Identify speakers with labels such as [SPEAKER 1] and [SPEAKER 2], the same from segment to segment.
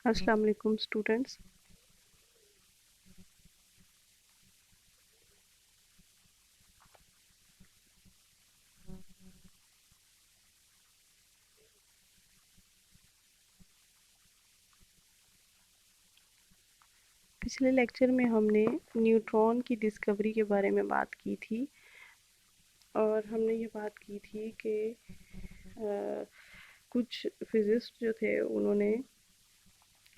[SPEAKER 1] अस्सलाम वालेकुम स्टूडेंट्स। पिछले लेक्चर में हमने न्यूट्रॉन की डिस्कवरी के बारे में बात की थी और हमने ये बात की थी कि कुछ फिजिस्ट जो थे उन्होंने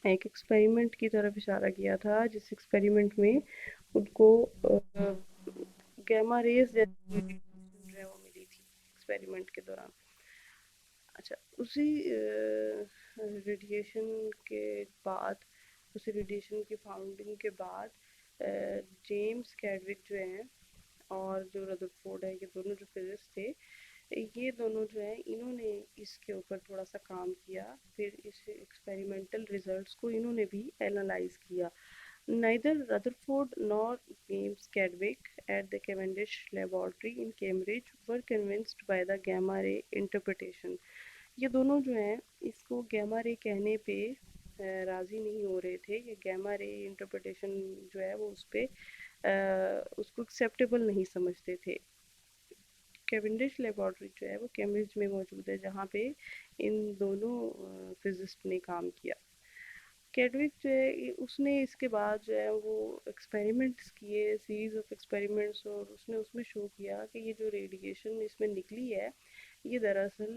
[SPEAKER 1] एक एक्सपेरिमेंट की तरफ इशारा किया था, जिस एक्सपेरिमेंट में उनको गैमा रेज जैसी जो है वो मिली थी एक्सपेरिमेंट के दौरान। अच्छा, उसी रेडिएशन के बाद, उसी रेडिएशन की फाउंडिंग के बाद जेम्स कैडविक जो हैं और जो रदरफोर्ड है, ये दोनों जो फिजिस्ट थे, ये दोनों जो है इन्होंने इसके ऊपर थोड़ा सा काम किया। फिर इस एक्सपेरिमेंटल रिजल्ट्स को इन्होंने भी एनालाइज किया। Neither Rutherford nor James Chadwick at the Cavendish Laboratory in Cambridge were convinced by the gamma ray interpretation. ये दोनों जो हैं इसको गैमा रे कहने पे राज़ी नहीं हो रहे थे। ये गैमा रे इंटरप्रिटेशन जो है वो उस पर उसको एक्सेप्टेबल नहीं समझते थे। कैवेंडिश लेबॉर्ट्री जो है वो कैम्ब्रिज में मौजूद है, जहाँ पे इन दोनों फिजिस्ट ने काम किया। कैडविक जो है उसने इसके बाद जो है वो एक्सपेरिमेंट्स किए, सीरीज ऑफ एक्सपेरिमेंट्स, और उसने उसमें शो किया कि ये जो रेडिएशन इसमें निकली है ये दरअसल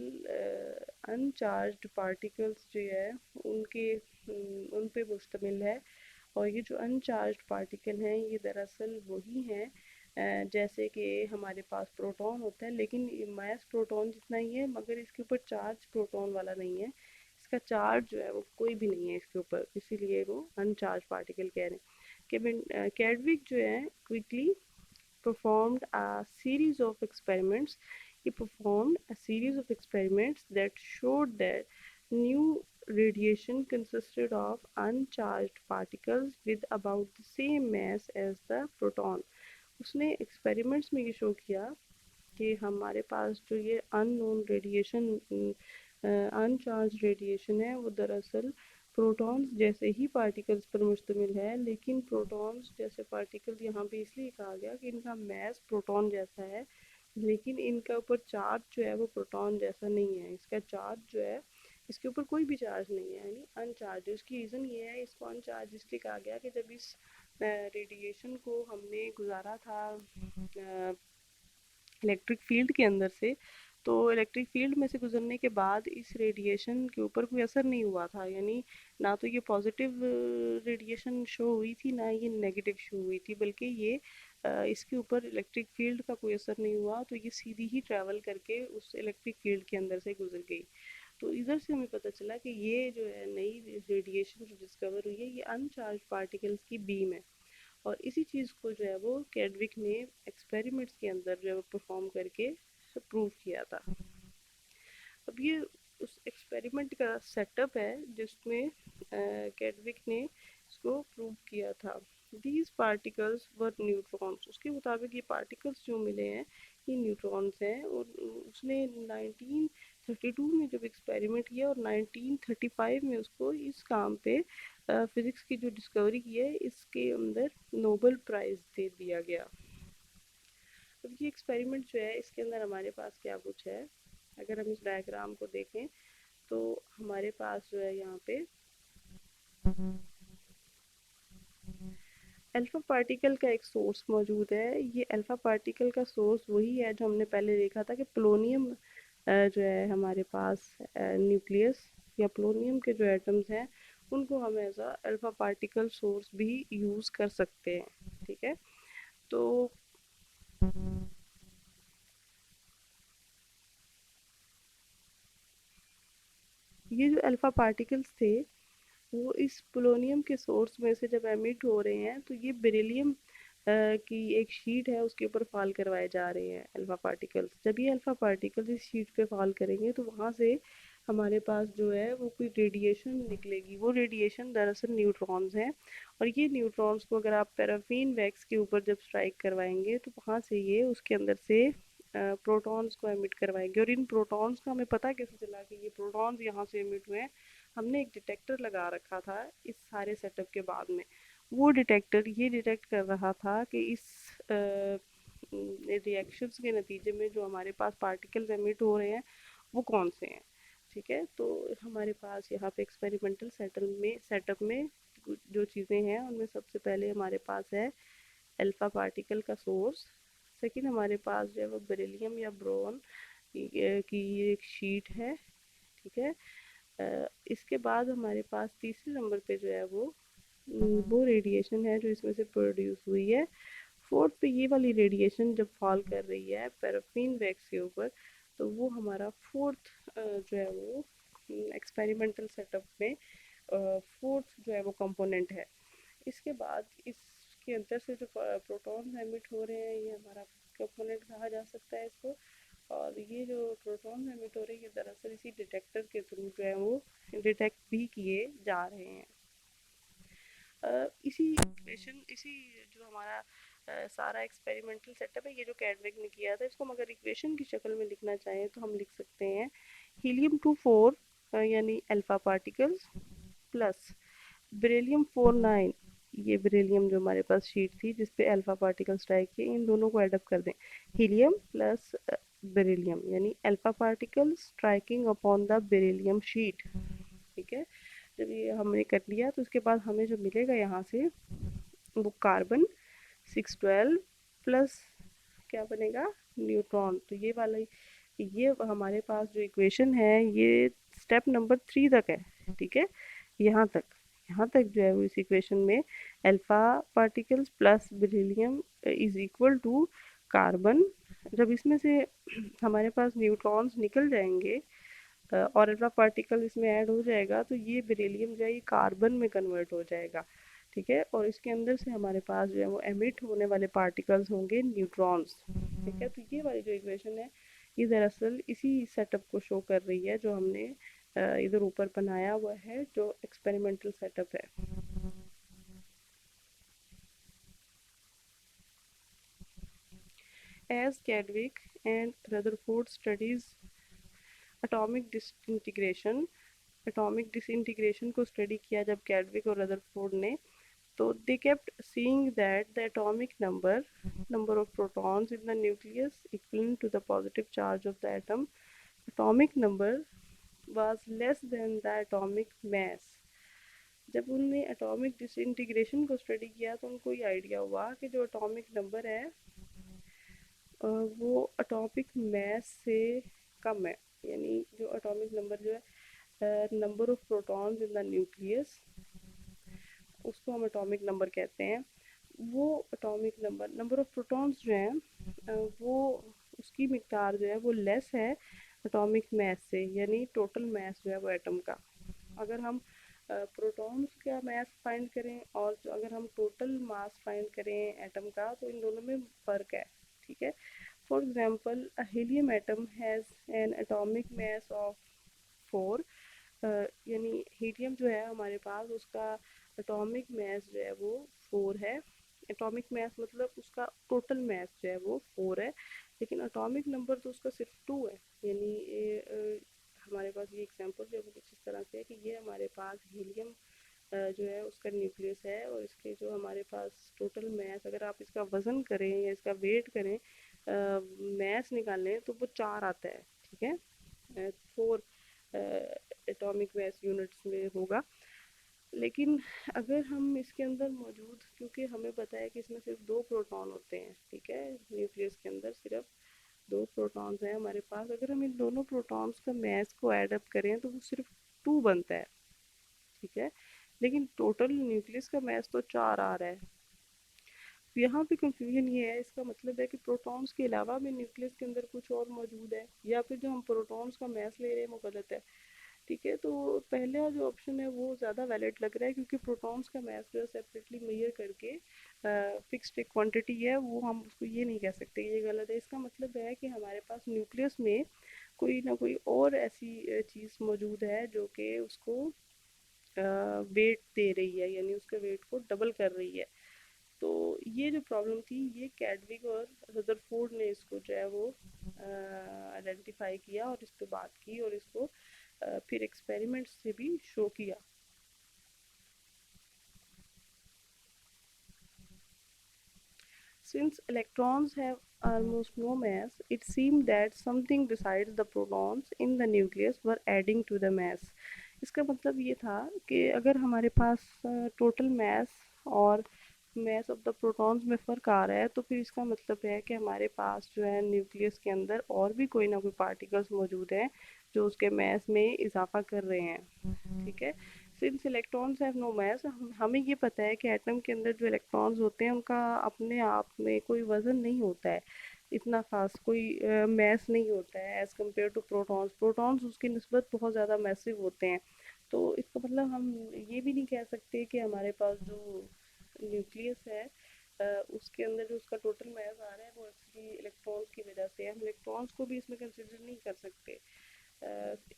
[SPEAKER 1] अनचार्ज्ड पार्टिकल्स जो है उन पे मुश्तमिल है। और ये जो अनचार्ज्ड पार्टिकल हैं ये दरअसल वही हैं जैसे कि हमारे पास प्रोटॉन होता है, लेकिन मास प्रोटॉन जितना ही है, मगर इसके ऊपर चार्ज प्रोटॉन वाला नहीं है। इसका चार्ज जो है वो कोई भी नहीं है इसके ऊपर, इसीलिए वो अनचार्ज पार्टिकल कह रहे हैं। कैडविक जो है quickly performed a series of experiments. He performed a series of experiments that showed that new radiation consisted of uncharged particles with about the same mass as the proton. उसने experiments में ये show किया कि हमारे पास जो ये unknown radiation, अनचार्ज radiation है, वो दरअसल प्रोटॉन्स जैसे ही पार्टिकल्स पर मुश्तमिल है। लेकिन प्रोटॉन्स जैसे पार्टिकल यहाँ पे इसलिए कहा गया कि इनका मैस प्रोटॉन जैसा है, लेकिन इनका ऊपर चार्ज जो है वो प्रोटॉन जैसा नहीं है। इसका चार्ज जो है, इसके ऊपर कोई भी चार्ज नहीं है, यानी अनचार्ज। उसकी रीज़न ये है, इसको अनचार्ज इसलिए कहा गया कि जब इस रेडिएशन को हमने गुजारा था इलेक्ट्रिक फील्ड के अंदर से, तो इलेक्ट्रिक फील्ड में से गुजरने के बाद इस रेडिएशन के ऊपर कोई असर नहीं हुआ था। यानी ना तो ये पॉजिटिव रेडिएशन शो हुई थी, ना ये नेगेटिव शो हुई थी, बल्कि ये इसके ऊपर इलेक्ट्रिक फील्ड का कोई असर नहीं हुआ। तो ये सीधी ही ट्रैवल करके उस इलेक्ट्रिक फील्ड के अंदर से गुजर गई। तो इधर से हमें पता चला कि ये जो है नई रेडिएशन जो डिस्कवर हुई है, ये अनचार्ज पार्टिकल्स की बीम है। और इसी चीज़ को जो है वो कैडविक ने एक्सपेरिमेंट्स के अंदर जो है वो परफॉर्म करके प्रूव किया था। अब ये उस एक्सपेरिमेंट का सेटअप है जिसमें कैडविक ने इसको प्रूव किया था। These particles were neutrons. उसके मुताबिक ये पार्टिकल्स जो मिले हैं ये न्यूट्रॉन्स हैं। और उसने 1932 में जब एक्सपेरिमेंट किया और 1935 में उसको इस काम पे फिज़िक्स की जो डिस्कवरी की है इसके अंदर नोबेल प्राइज़ दे दिया गया। अब ये एक्सपेरिमेंट जो है इसके अंदर हमारे पास क्या कुछ है, अगर हम इस डायग्राम को देखें तो हमारे पास जो है यहाँ पे अल्फ़ा पार्टिकल का एक सोर्स मौजूद है। ये अल्फ़ा पार्टिकल का सोर्स वही है जो हमने पहले देखा था कि पोलोनियम जो है हमारे पास न्यूक्लियस या पोलोनियम के जो एटम्स हैं उनको हम as a alpha particle source भी यूज़ कर सकते हैं। ठीक है, तो ये जो अल्फ़ा पार्टिकल्स थे वो इस पोलोनियम के सोर्स में से जब एमिट हो रहे हैं तो ये बेरिलियम की एक शीट है उसके ऊपर फॉल करवाए जा रहे हैं अल्फ़ा पार्टिकल्स। जब ये अल्फ़ा पार्टिकल्स इस शीट पे फॉल करेंगे तो वहाँ से हमारे पास जो है वो कोई रेडिएशन निकलेगी। वो रेडिएशन दरअसल न्यूट्रॉन्स हैं। और ये न्यूट्रॉन्स को अगर आप पैराफिन वैक्स के ऊपर जब स्ट्राइक करवाएंगे तो वहाँ से ये उसके अंदर से प्रोटॉन्स को एमिट करवाएंगे। और इन प्रोटॉन्स का हमें पता कैसे चला कि ये प्रोटॉन्स यहाँ से एमिट हुए हैं? हमने एक डिटेक्टर लगा रखा था इस सारे सेटअप के बाद में। वो डिटेक्टर ये डिटेक्ट कर रहा था कि इस रिएक्शंस के नतीजे में जो हमारे पास पार्टिकल्स एमिट हो रहे हैं वो कौन से हैं। ठीक है, तो हमारे पास यहाँ पे एक्सपेरिमेंटल सेटअप में जो चीज़ें हैं उनमें सबसे पहले हमारे पास है अल्फा पार्टिकल का सोर्स। सेकंड हमारे पास जो है वो बेरिलियम या ब्रोन की एक शीट है। ठीक है, इसके बाद हमारे पास तीसरे नंबर पे जो है वो रेडिएशन है जो इसमें से प्रोड्यूस हुई है। फोर्थ पे ये वाली रेडिएशन जब फॉल कर रही है पैराफिन वैक्स के ऊपर, तो वो हमारा फोर्थ जो है वो एक्सपेरिमेंटल सेटअप में फोर्थ जो है वो कंपोनेंट है। इसके बाद इसके अंदर से जो प्रोटॉन एमिट हो रहे हैं ये हमारा कंपोनेंट कहा जा सकता है इसको। और ये जो प्रोटॉन एमिट हो रहे हैं ये दरअसल इसी डिटेक्टर के थ्रू जो है वो डिटेक्ट भी किए जा रहे हैं। इसी जो हमारा सारा एक्सपेरिमेंटल सेटअप है ये जो कैडविक ने किया था, इसको हम अगर इक्वेशन की शक्ल में लिखना चाहें तो हम लिख सकते हैं हीलियम-24 यानी अल्फा पार्टिकल्स प्लस बेरिलियम-49, ये बेरिलियम जो हमारे पास शीट थी जिस पे अल्फा पार्टिकल स्ट्राइक किए, इन दोनों को ऐड अप कर दें। हीलियम प्लस बेरिलियम यानी alpha particle striking upon the beryllium sheet. ठीक है, जब ये हमने कर लिया तो उसके बाद हमें जो मिलेगा यहाँ से वो कार्बन 612 प्लस क्या बनेगा, न्यूट्रॉन। तो ये वाला ये हमारे पास जो इक्वेशन है ये स्टेप नंबर 3 तक है। ठीक है, यहाँ तक जो है वो इस इक्वेशन में alpha particles plus beryllium is equal to carbon. जब इसमें से हमारे पास न्यूट्रॉन्स निकल जाएंगे और अल्फा पार्टिकल इसमें ऐड हो जाएगा तो ये बेरिलियम जो है ये कार्बन में कन्वर्ट हो जाएगा। ठीक है, और इसके अंदर से हमारे पास जो है वो एमिट होने वाले पार्टिकल्स होंगे न्यूट्रॉन्स। ठीक है, तो ये वाली जो इक्वेशन है ये दरअसल इसी सेटअप को शो कर रही है जो हमने इधर ऊपर बनाया हुआ है जो एक्सपेरिमेंटल सेटअप है। As Chadwick and Rutherford studies atomic disintegration atomic disintegration को स्टडी किया जब कैडविक और रदरफोर्ड ने, तो they kept seeing that the atomic number of protons in the nucleus equal to the positive charge of the atom atomic number was less than the atomic mass. जब उनने atomic disintegration को study किया तो उनको ये idea हुआ कि जो एटॉमिक नंबर है वो एटॉमिक मास से कम है। यानी जो एटॉमिक नंबर जो है number of protons in the nucleus उसको हम एटॉमिक नंबर कहते हैं। वो एटॉमिक नंबर ऑफ प्रोटॉन्स जो हैं वो उसकी मिकदार जो है वो लेस है एटॉमिक मास से, यानी टोटल मास जो है वो एटम का। अगर हम प्रोटॉन्स का मास फाइंड करें और अगर हम टोटल मास फाइंड करें एटम का तो इन दोनों में फ़र्क है। ठीक है, for example a helium atom has an atomic mass of 4, यानी हीलियम जो है हमारे पास उसका एटॉमिक मास जो है वो 4 है। एटॉमिक मास मतलब उसका टोटल मास जो है वो 4 है, लेकिन एटॉमिक नंबर तो उसका सिर्फ 2 है। यानी हमारे पास ये एग्जांपल जो है वो कुछ इस तरह से है कि ये हमारे पास हीलियम जो है उसका न्यूक्लियस है और इसके जो हमारे पास टोटल मास अगर आप इसका वज़न करें या इसका वेट करें मास निकालें तो वो 4 आता है। ठीक है, 4 एटॉमिक मास यूनिट्स में होगा। लेकिन अगर हम इसके अंदर मौजूद, क्योंकि हमें पता है कि इसमें सिर्फ 2 प्रोटॉन होते हैं। ठीक है, न्यूक्लियस के अंदर सिर्फ 2 प्रोटॉन्स हैं हमारे पास। अगर हम इन दोनों प्रोटॉन्स का मास को ऐड अप करें तो वो सिर्फ 2 बनता है। ठीक है, लेकिन टोटल न्यूक्लियस का मास तो 4 आ रहा है। तो यहाँ पे कंफ्यूजन ये है, इसका मतलब है कि प्रोटॉन्स के अलावा भी न्यूक्लियस के अंदर कुछ और मौजूद है या फिर जो हम प्रोटॉन्स का मास ले रहे हैं वो गलत है। ठीक है, तो पहला जो ऑप्शन है वो ज़्यादा वैलिड लग रहा है क्योंकि प्रोटॉन्स का मास जो है सेपरेटली मेजर करके फिक्स्ड एक क्वांटिटी है वो हम उसको ये नहीं कह सकते ये गलत है। इसका मतलब है कि हमारे पास न्यूक्लियस में कोई ना कोई और ऐसी चीज़ मौजूद है जो कि उसको वेट दे रही है, यानी उसके वेट को डबल कर रही है। तो ये जो प्रॉब्लम थी ये कैडविक और रदरफोर्ड ने इसको जो है वो आइडेंटिफाई किया और इस पे बात की और इसको फिर एक्सपेरिमेंट से भी शो किया। Since electrons have almost no mass, it seemed that something besides the protons in the nucleus were adding to the mass. इसका मतलब ये था कि अगर हमारे पास टोटल मैस और मैस ऑफ द प्रोटॉन्स में फ़र्क आ रहा है, तो फिर इसका मतलब है कि हमारे पास जो है न्यूक्लियस के अंदर और भी कोई ना कोई पार्टिकल्स मौजूद हैं जो उसके मैस में इजाफा कर रहे हैं। ठीक है। सिंस इलेक्ट्रॉन्स हैव नो मास, हमें ये पता है कि एटम के अंदर जो इलेक्ट्रॉन्स होते हैं उनका अपने आप में कोई वजन नहीं होता है, इतना खास कोई मैस नहीं होता है as compare to protons. Protons उसकी निस्बत बहुत ज़्यादा मैसिव होते हैं। तो इसका मतलब हम ये भी नहीं कह सकते कि हमारे पास जो न्यूक्लियस है उसके अंदर जो उसका टोटल मैस आ रहा है वो एक्चुअली इलेक्ट्रॉन्स की वजह से है। हम इलेक्ट्रॉन्स को भी इसमें कंसिडर नहीं कर सकते।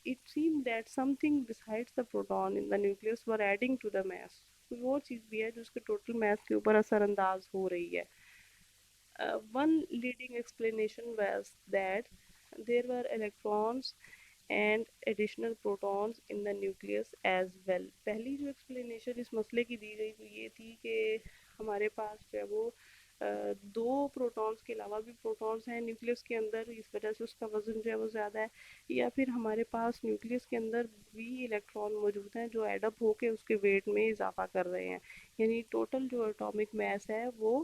[SPEAKER 1] It seemed that something besides the proton in the nucleus were adding to the mass. कोई और चीज़ भी है जो उसके टोटल मास के ऊपर असरअंदाज हो रही है। One leading explanation was that there were electrons and additional protons in the nucleus as well. पहली जो explanation इस मसले की दी गई वो ये थी कि हमारे पास जो है वो दो प्रोटॉन्स के अलावा भी प्रोटॉन्स हैं न्यूक्लियस के अंदर, इस वजह से उसका वज़न जो है वो ज़्यादा है। या फिर हमारे पास न्यूक्लियस के अंदर भी इलेक्ट्रॉन मौजूद हैं जो एडअप होके उसके वेट में इजाफा कर रहे हैं। यानी टोटल जो एटॉमिक मास है वो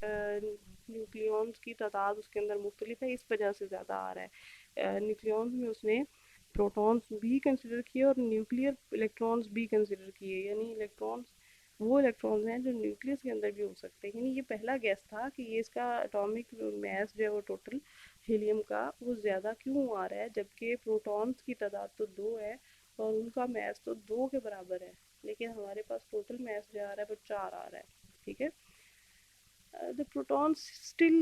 [SPEAKER 1] न्यूक्लियॉन्स की तादाद उसके अंदर मुख्तलिफ है, इस वजह से ज़्यादा आ रहा है। न्यूक्लियॉन्स में उसने प्रोटॉन्स भी कंसिडर किए और न्यूक्लियर इलेक्ट्रॉन्स भी कंसिडर किए, यानी इलेक्ट्रॉन्स वो इलेक्ट्रॉन्स हैं जो न्यूक्लियस के अंदर भी हो सकते हैं। यानी ये पहला गैस था कि ये इसका एटॉमिक मास जो है वो टोटल हीलियम का वो ज़्यादा क्यों आ रहा है, जबकि प्रोटॉन्स की तादाद तो दो है और उनका मास तो दो के बराबर है, लेकिन हमारे पास टोटल मास जो आ रहा है वो 4 आ रहा है। ठीक है। The protons still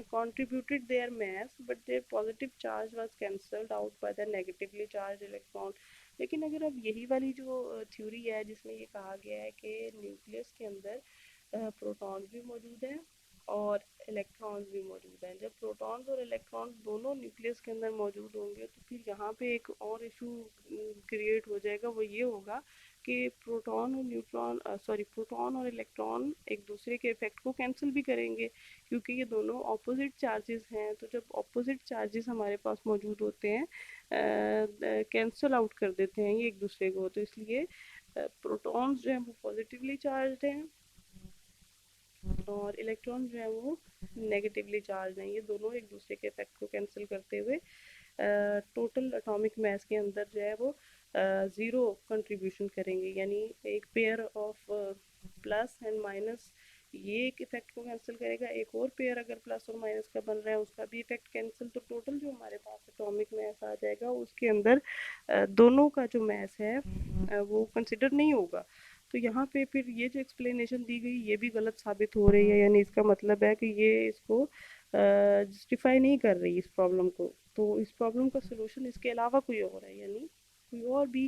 [SPEAKER 1] contributed their mass, but their positive charge was cancelled out by the negatively charged electron. लेकिन अगर अब यही वाली जो थ्योरी है जिसमें ये कहा गया है कि न्यूक्लियस के अंदर प्रोटॉन्स भी मौजूद हैं और इलेक्ट्रॉन्स भी मौजूद हैं, जब प्रोटॉन्स और इलेक्ट्रॉन्स दोनों न्यूक्लियस के अंदर मौजूद होंगे तो फिर यहाँ पे एक और इशू क्रिएट हो जाएगा। वो ये होगा कि प्रोटॉन और न्यूट्रॉन प्रोटॉन और इलेक्ट्रॉन एक दूसरे के इफेक्ट को कैंसिल भी करेंगे, क्योंकि ये दोनों ऑपोजिट चार्जेस हैं। तो जब ऑपोजिट चार्जेस हमारे पास मौजूद होते हैं कैंसिल आउट कर देते हैं ये एक दूसरे को, तो इसलिए प्रोटॉन्स जो हैं वो पॉजिटिवली चार्ज हैं और इलेक्ट्रॉन जो है वो नेगेटिवली चार्ज हैं। ये दोनों एक दूसरे के इफेक्ट को कैंसिल करते हुए टोटल एटॉमिक मास के अंदर जो है वो ज़ीरो कंट्रीब्यूशन करेंगे। यानी एक pair of plus and minus ये एक इफेक्ट को कैंसिल करेगा, एक और पेयर अगर प्लस और माइनस का बन रहा है उसका भी इफेक्ट कैंसिल, तो टोटल जो हमारे पास एटॉमिक मास आ जाएगा उसके अंदर दोनों का जो मास है वो कंसिडर नहीं होगा। तो यहाँ पे फिर ये जो एक्सप्लेनेशन दी गई ये भी गलत साबित हो रही है, यानी इसका मतलब है कि ये इसको जस्टिफाई नहीं कर रही इस प्रॉब्लम को। तो इस प्रॉब्लम का सोल्यूशन इसके अलावा कोई और है, यानी कोई और भी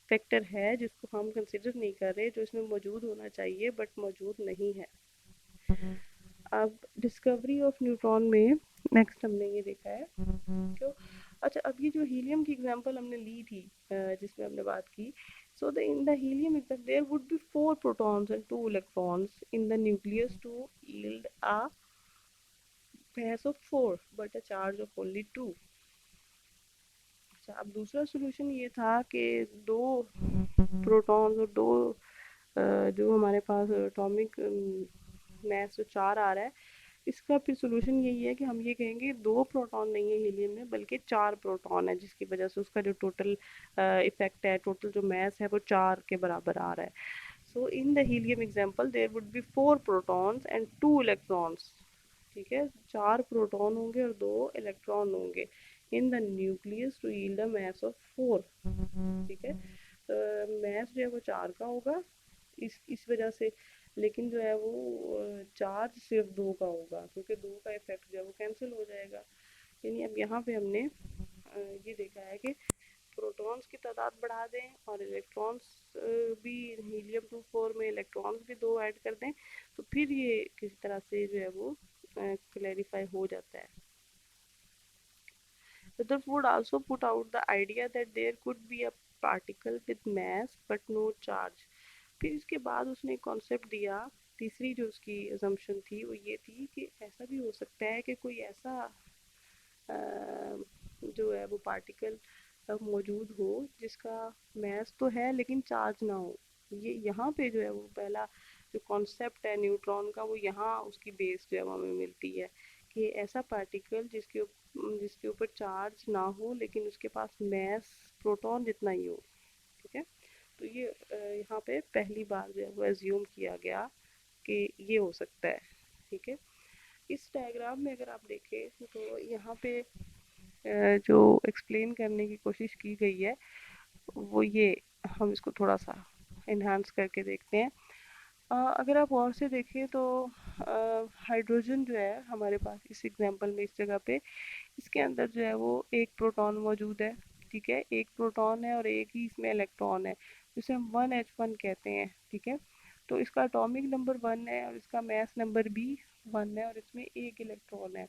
[SPEAKER 1] फैक्टर है जिसको हम कंसिडर नहीं कर रहे, जो इसमें मौजूद होना चाहिए बट मौजूद नहीं है। अब डिस्कवरी ऑफ न्यूट्रॉन में नेक्स्ट हमने ये देखा है क्यों। अच्छा, अब ये जो हीलियम की एग्जांपल हमने ली थी जिसमें हमने बात की, so the in the helium example there would be 4 protons and 2 electrons in the nucleus to yield a mass of 4 but a charge of only 2। अच्छा, अब दूसरा सोल्यूशन ये था कि दो प्रोटॉन्स और दो जो हमारे पास एटॉमिक मास जो 4 आ रहा है, इसका फिर सोल्यूशन यही है कि हम ये कहेंगे दो प्रोटॉन नहीं है हीलियम में बल्कि 4 प्रोटॉन है, जिसकी वजह से उसका जो टोटल इफेक्ट है, टोटल जो मास है वो 4 के बराबर आ रहा है। So in the helium example there would be 4 protons and 2 electrons. ठीक है, 4 प्रोटॉन होंगे और 2 इलेक्ट्रॉन होंगे in the nucleus to yield a mass of 4। ठीक है, मास जो है वो 4 का होगा इस वजह से, लेकिन जो है वो चार्ज सिर्फ 2 का होगा क्योंकि 2 का इफेक्ट जो है वो कैंसिल हो जाएगा। यानी अब यहाँ पे हमने ये देखा है कि प्रोटॉन्स की तादाद बढ़ा दें और इलेक्ट्रॉन्स भी हीलियम 2 4 में इलेक्ट्रॉन्स भी 2 ऐड कर दें तो फिर ये किसी तरह से जो है वो क्लैरिफाई हो जाता है। Rutherford also put out the idea that there could be a particle with mass but no charge. फिर इसके बाद उसने एक कॉन्सेप्ट दिया, तीसरी जो उसकी assumption थी वो ये थी कि ऐसा भी हो सकता है कि कोई ऐसा जो है वो पार्टिकल मौजूद हो जिसका मैस तो है लेकिन चार्ज ना हो। ये यहाँ पे जो है वो पहला जो कॉन्सेप्ट है न्यूट्रॉन का वो यहाँ उसकी बेस जो है वो हमें मिलती है कि ऐसा पार्टिकल जिसके ऊपर चार्ज ना हो लेकिन उसके पास मैस प्रोटॉन जितना ही हो। ठीक है, तो ये यहाँ पे पहली बार जो है वो एज्यूम किया गया कि ये हो सकता है। ठीक है, इस डायग्राम में अगर आप देखें तो यहाँ पे जो एक्सप्लेन करने की कोशिश की गई है वो ये, हम इसको थोड़ा सा इन्हांस करके देखते हैं। अगर आप और से देखें तो हाइड्रोजन जो है हमारे पास इस एग्जांपल में इस जगह पे, इसके अंदर जो है वो एक प्रोटॉन मौजूद है। ठीक है, एक प्रोटॉन है और एक ही इसमें इलेक्ट्रॉन है जिसे हम 1h1 कहते हैं। ठीक है, तो इसका एटॉमिक नंबर 1 है और इसका मास नंबर भी 1 है और इसमें एक इलेक्ट्रॉन है।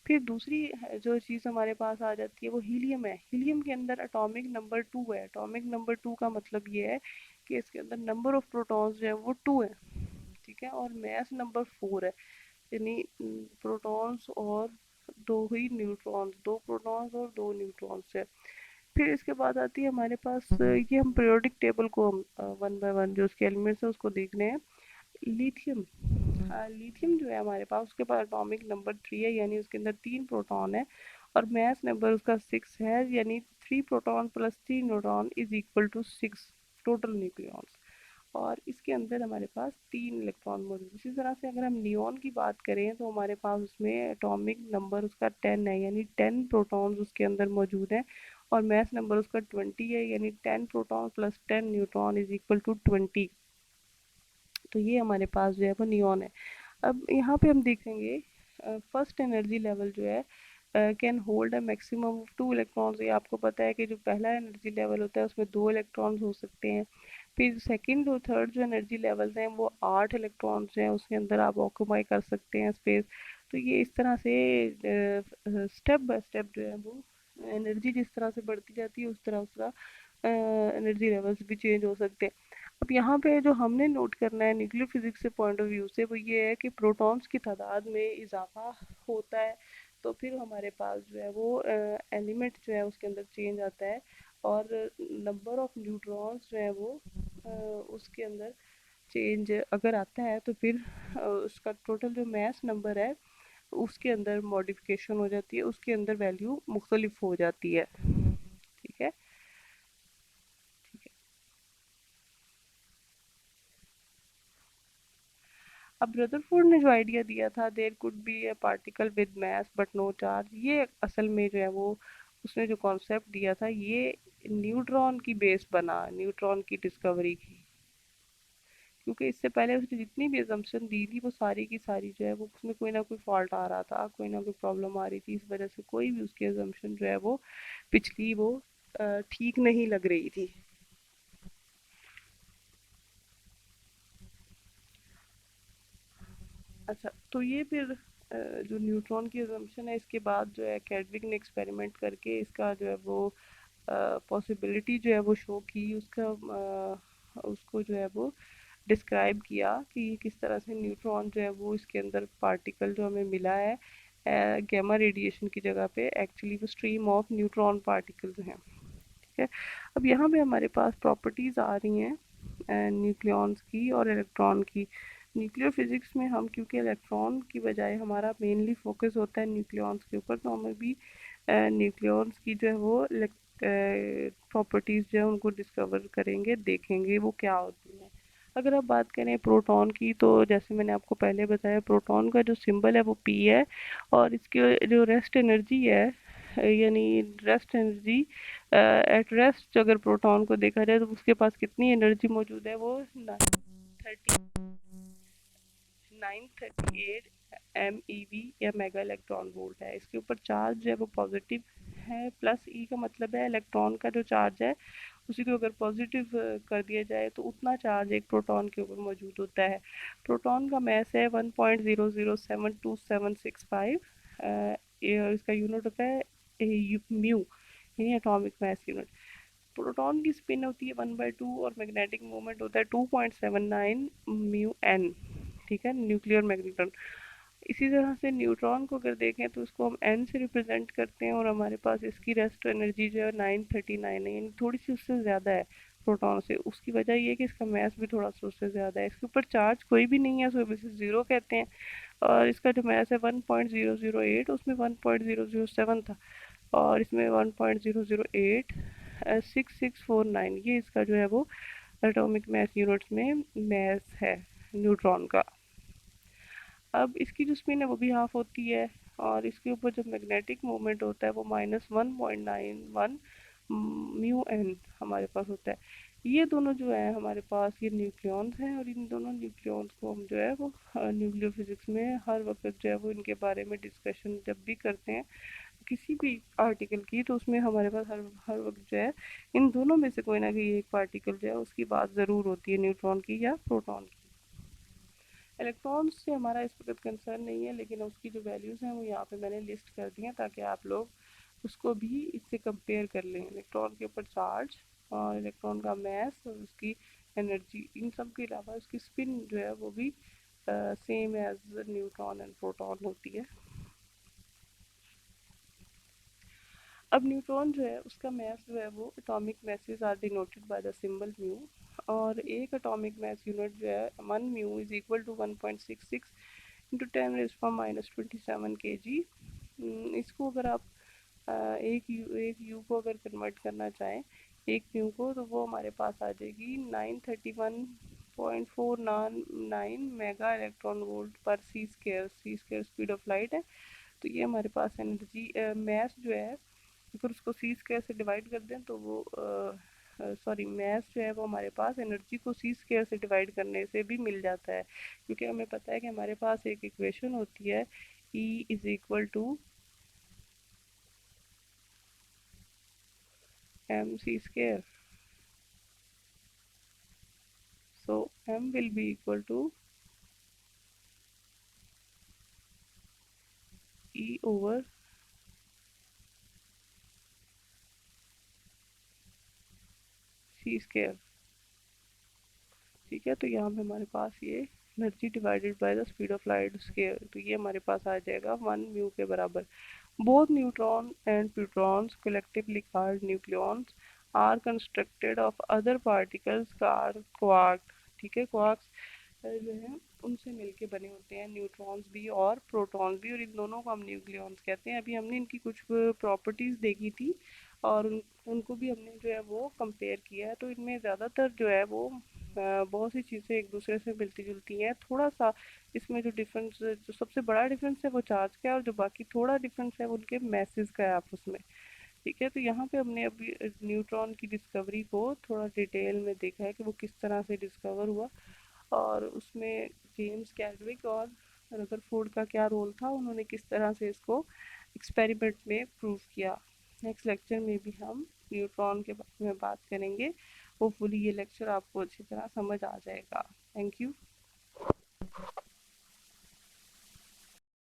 [SPEAKER 1] फिर दूसरी जो चीज़ हमारे पास आ जाती है वो हीलियम है। हीलियम के अंदर एटॉमिक नंबर 2 है। एटॉमिक नंबर 2 का मतलब ये है कि इसके अंदर नंबर ऑफ प्रोटॉन्स जो है वो 2 है। ठीक है, और मास नंबर 4 है, यानी प्रोटॉन्स और दो ही न्यूट्रॉन्स, दो प्रोटॉन्स और दो न्यूट्रॉन्स है। फिर इसके बाद आती है हमारे पास ये हम पीरियोडिक टेबल को हम वन बाय वन जो उसके एलिमेंट्स है उसको देख रहे हैं। लिथियम, लिथियम जो है हमारे पास उसके पास एटॉमिक नंबर 3 है, यानी उसके अंदर 3 प्रोटॉन है और मास नंबर उसका 6 है, यानी 3 proton plus 3 neutron is equal to 6 total nucleons. और इसके अंदर हमारे पास 3 इलेक्ट्रॉन मौजूद है। इसी तरह से अगर हम नियॉन की बात करें तो हमारे पास उसमें एटॉमिक नंबर उसका 10 है, यानी 10 प्रोटॉन्स उसके अंदर मौजूद हैं और मास नंबर उसका 20 है, यानी 10 proton plus 10 neutron is equal to 20। तो ये हमारे पास जो है वो नियॉन है। अब यहाँ पे हम देखेंगे फर्स्ट एनर्जी लेवल जो है can hold a maximum of 2 electrons. ये आपको पता है कि जो पहला एनर्जी लेवल होता है उसमें 2 इलेक्ट्रॉन्स हो सकते हैं। फिर सेकंड और थर्ड जो एनर्जी लेवल्स हैं वो 8 इलेक्ट्रॉन्स हैं, उसके अंदर आप ऑक्यूपाई कर सकते हैं स्पेस। तो ये इस तरह से स्टेप बाय स्टेप जो है वो एनर्जी जिस तरह से बढ़ती जाती है उस तरह उसका एनर्जी लेवल्स भी चेंज हो सकते हैं। अब यहाँ पे जो हमने नोट करना है न्यूक्लियर फिजिक्स से पॉइंट ऑफ व्यू से वो ये है कि प्रोटॉन्स की तादाद में इजाफा होता है तो फिर हमारे पास जो है वो एलिमेंट जो है उसके अंदर चेंज आता है और नंबर ऑफ न्यूट्रॉन्स जो है वो उसके अंदर चेंज अगर आता है तो फिर उसका टोटल जो मास नंबर है उसके अंदर मॉडिफिकेशन हो जाती है, उसके अंदर वैल्यू मुख्तलिफ हो जाती है। ठीक है, ठीक है। अब रदरफोर्ड ने जो आइडिया दिया था there could be a particle with mass but no charge, ये असल में जो है वो उसने जो कॉन्सेप्ट दिया था ये न्यूट्रॉन की बेस बना, न्यूट्रॉन की डिस्कवरी की। क्योंकि इससे पहले उसने जितनी भी असम्पशन दी थी वो सारी की सारी जो है वो उसमें कोई ना कोई फॉल्ट आ रहा था, कोई ना कोई प्रॉब्लम आ रही थी, इस वजह से कोई भी उसकी असम्पशन जो है वो पिछली वो ठीक नहीं लग रही थी। अच्छा, तो ये फिर जो न्यूट्रॉन की असम्पशन है इसके बाद जो है कैडविक ने एक्सपेरिमेंट करके इसका जो है वो पॉसिबिलिटी जो है वो शो की, उसका उसको जो है वो डिस्क्राइब किया कि ये किस तरह से न्यूट्रॉन जो है वो इसके अंदर पार्टिकल जो हमें मिला है गैमा रेडिएशन की जगह पे एक्चुअली वो स्ट्रीम ऑफ न्यूट्रॉन पार्टिकल्स हैं। ठीक है, अब यहाँ पे हमारे पास प्रॉपर्टीज़ आ रही हैं न्यूक्लियॉन्स की और इलेक्ट्रॉन की। न्यूक्लियर फिजिक्स में हम क्योंकि इलेक्ट्रॉन की बजाय हमारा मेनली फोकस होता है न्यूक्लियॉन्स के ऊपर, तो हमें भी न्यूक्लियॉन्स की जो है वो प्रॉपर्टीज़ जो है उनको डिस्कवर करेंगे, देखेंगे वो क्या होती हैं। अगर आप बात करें प्रोटॉन की तो जैसे मैंने आपको पहले बताया प्रोटॉन का जो सिंबल है वो पी है और इसके जो रेस्ट एनर्जी है यानी रेस्ट एनर्जी एट रेस्ट अगर प्रोटॉन को देखा जाए तो उसके पास कितनी एनर्जी मौजूद है वो 938 एम ई वी या मेगा इलेक्ट्रॉन वोल्ट है। इसके ऊपर चार्ज जो है वो पॉजिटिव है, प्लस ई का मतलब है इलेक्ट्रॉन का जो चार्ज है उसी को अगर पॉजिटिव कर दिया जाए तो उतना चार्ज एक प्रोटॉन के ऊपर मौजूद होता है। प्रोटॉन का मैस है 1.007275 और इसका यूनिट होता है म्यू यानी एटॉमिक मास यूनिट। प्रोटॉन की स्पिन होती है 1/2 और मैग्नेटिक मोमेंट होता है 2.79 म्यू एन। ठीक है, न्यूक्लियर मैग्नेट्रॉन। इसी तरह से न्यूट्रॉन को अगर देखें तो उसको हम एन से रिप्रेजेंट करते हैं और हमारे पास इसकी रेस्ट एनर्जी जो है 939 है, यानी थोड़ी सी उससे ज़्यादा है प्रोटॉन से। उसकी वजह ये है कि इसका मैस भी थोड़ा सा उससे ज़्यादा है, इसके ऊपर चार्ज कोई भी नहीं है, उसको वजह से ज़ीरो कहते हैं। और इसका जो मैस है 1.008, उसमें 1.007 था और इसमें 1.008 6649, ये इसका जो है वो एटॉमिक मैस यूनिट्स में मैस है न्यूट्रॉन का। अब इसकी जो स्पिन है वो भी हाफ होती है और इसके ऊपर जो मैग्नेटिक मोमेंट होता है वो -1.91 म्यू एन हमारे पास होता है। ये दोनों जो है हमारे पास ये न्यूक्लियॉन्स हैं और इन दोनों न्यूक्लियॉन्स को हम जो है वो न्यूक्लियर फिजिक्स में हर वक्त जो है वो इनके बारे में डिस्कशन जब भी करते हैं किसी भी आर्टिकल की, तो उसमें हमारे पास हर हर वक्त जो है इन दोनों में से कोई ना कोई एक पार्टिकल जो है उसकी बात ज़रूर होती है, न्यूट्रॉन की या प्रोटॉन की। इलेक्ट्रॉन्स से हमारा इस वक्त कंसर्न नहीं है, लेकिन उसकी जो वैल्यूज़ हैं वो यहाँ पे मैंने लिस्ट कर दी हैं ताकि आप लोग उसको भी इससे कंपेयर कर लें। इलेक्ट्रॉन के ऊपर चार्ज और इलेक्ट्रॉन का मैस और उसकी एनर्जी, इन सब के अलावा उसकी स्पिन जो है वो भी same as neutron and proton होती है। अब न्यूट्रॉन जो है उसका मैस जो है वो atomic masses are denoted by the symbol mu. और एक एटॉमिक मैस यूनिट जो है 1 mu is equal to 1.66 into 10⁻27 kg। इसको अगर आप एक यू को अगर कन्वर्ट करना चाहें एक म्यू को, तो वो हमारे पास आ जाएगी 931.499 मेगा इलेक्ट्रॉन वोल्ट पर सी स्क्वायर स्पीड ऑफ लाइट है। तो ये हमारे पास एनर्जी मैस जो है, अगर उसको सी स्क्वायर से डिवाइड कर दें तो वो सॉरी मैस जो है वो हमारे पास एनर्जी को सी स्क्वायर से डिवाइड करने से भी मिल जाता है, क्योंकि हमें पता है कि हमारे पास एक इक्वेशन होती है E is equal to M C square. So M will be equal to E over C square. ठीक है, तो यहाँ पे हमारे पास ये energy divided by the speed of light square, तो ये हमारे पास आ जाएगा 1 म्यू के बराबर। Both neutron and protons, collectively called nucleons, are constructed of other particles called quarks। ठीक है, क्वार्क्स जो है उनसे मिलके बने होते हैं न्यूट्रॉन्स भी और प्रोटॉन्स भी, और इन दोनों को हम न्यूक्लियॉन्स कहते हैं। अभी हमने इनकी कुछ प्रॉपर्टीज़ देखी थी और उनको भी हमने जो है वो कंपेयर किया है। तो इनमें ज़्यादातर जो है वो बहुत सी चीज़ें एक दूसरे से मिलती जुलती हैं। थोड़ा सा इसमें जो डिफरेंस, जो सबसे बड़ा डिफरेंस है वो चार्ज का है और जो बाकी थोड़ा डिफरेंस है वो उनके मैसेज का है आपस में। ठीक है, तो यहाँ पे हमने अभी न्यूट्रॉन की डिस्कवरी को थोड़ा डिटेल में देखा है कि वो किस तरह से डिस्कवर हुआ और उसमें जेम्स कैडविक और रदरफोर्ड का क्या रोल था, उन्होंने किस तरह से इसको एक्सपेरिमेंट में प्रूव किया। नेक्स्ट लेक्चर में भी हम न्यूट्रॉन के बारे में बात करेंगे। होपफुली ये लेक्चर आपको अच्छी तरह समझ आ जाएगा। Thank you.